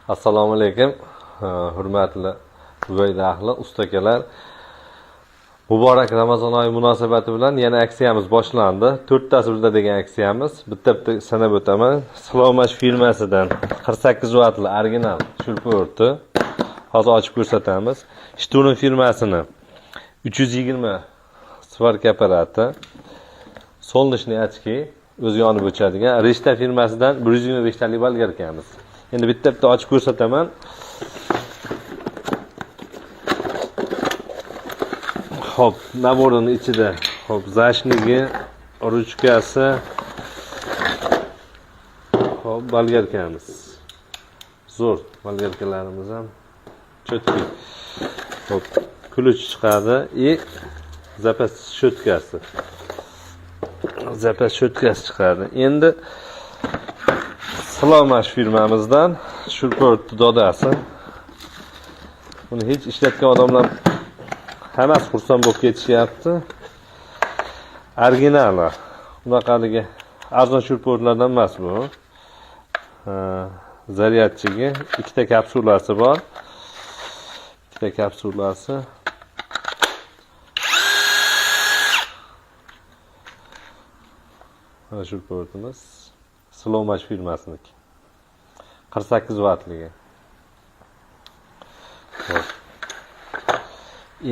Assalomu alaykum, hurmatli Bubayda ahli, ustakalar. Muborak Ramazon oyi munosabati bilan yana aksiyamiz boshlandi. 4 tasi birda degan aksiyamiz. Bitta sanab o'taman. Slomash firmasidan 48 vatli original shurpa o'rti. Hozir ochib ko'rsatamiz. Shturm firmasini 320 svarka apparati. Solnishniy ochki o'zi yonib o'chadigan. Rishta firmasidan 125 talik bolgarkamiz. Endi bitta ochib ko'rsataman. Hop, naborining ichida hop zashnigi, ruchkasi, hop bolgarkamiz. Zo'r, bolgarkalarimiz ham cho'tki. Hop, ключ chiqadi и zapas shotkasi. Zapas shotkasi chiqadi. Endi Slomash firmamizdan shurpa o'rti dodasi. Buni hech ishlatgan odamlar hammasi xursand bo'lib ketishyapti. Originali. Bunaqaligi arzon shurpa o'rtlardan emas bu. Zaryadchigi ikkita kapsulasi bor. Ikkita kapsulasi. Mana shurpa o'rtimiz. Slomash firmasiniki. 48 vatligi.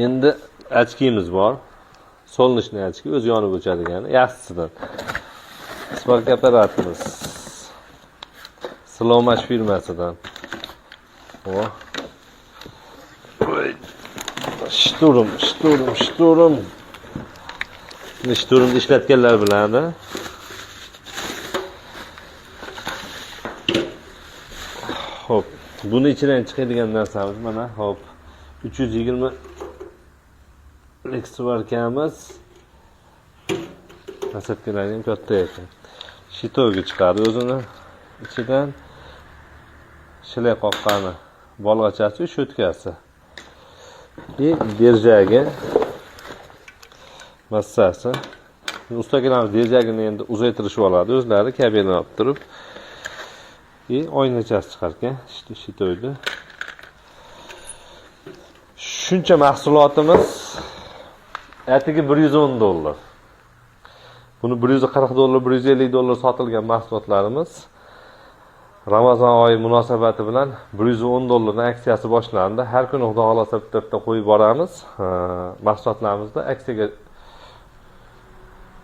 Endi ochkimiz bor. Solnishniy ochki, o'zi yonib o'chadigan, yaxshisidan. Svarka apparatimiz. Slomash firmasidan. Shturm. Shturmni ishlatganlar biladi. Hop, buni ichidan chiqadigan narsamiz mana hop 320 svarkamiz. Nasatkalarning katta ekan. Shitogi chiqadi o'zini ichidan. Shilay qoqqani bolg'achasi, shotkasi. И держagi massasi. Ustakalarimiz держagini endi uzaytirishib oladi o'zlari kabelni olib turib. Oynachasi chiqar ekan, shitoydi. Shuncha mahsulotimiz atigi $110. Buni $140, $150 sotilgan mahsulotlarimiz Ramazon oyi munosabati bilan $110 aksiyasi boshlandi. Har kuni xudo xolasa bitta qo'yib boramiz. Mahsulotlarimizda aksiyaga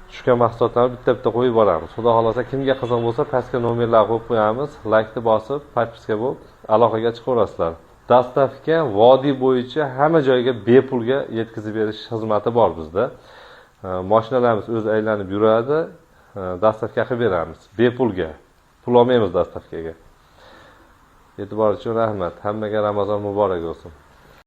tushgan mahsulotlarni bitta qo'yib boramiz. Xudo xolasa kimga qiziq bo'lsa, pastga nomerlar qo'yib qo'yamiz. Laykni bosib, podpiska bo'lib aloqaga chiqaverasizlar. Dastavka vodiy bo'yicha hamma joyga bepulga yetkazib berish xizmati bor bizda. Mashinalarimiz o'zi aylanib yuradi, dastavka qilib beramiz bepulga. Pul olmaymiz dastavkaga. E'tiboringiz uchun rahmat. Hammaga Ramazon muborak bo'lsin.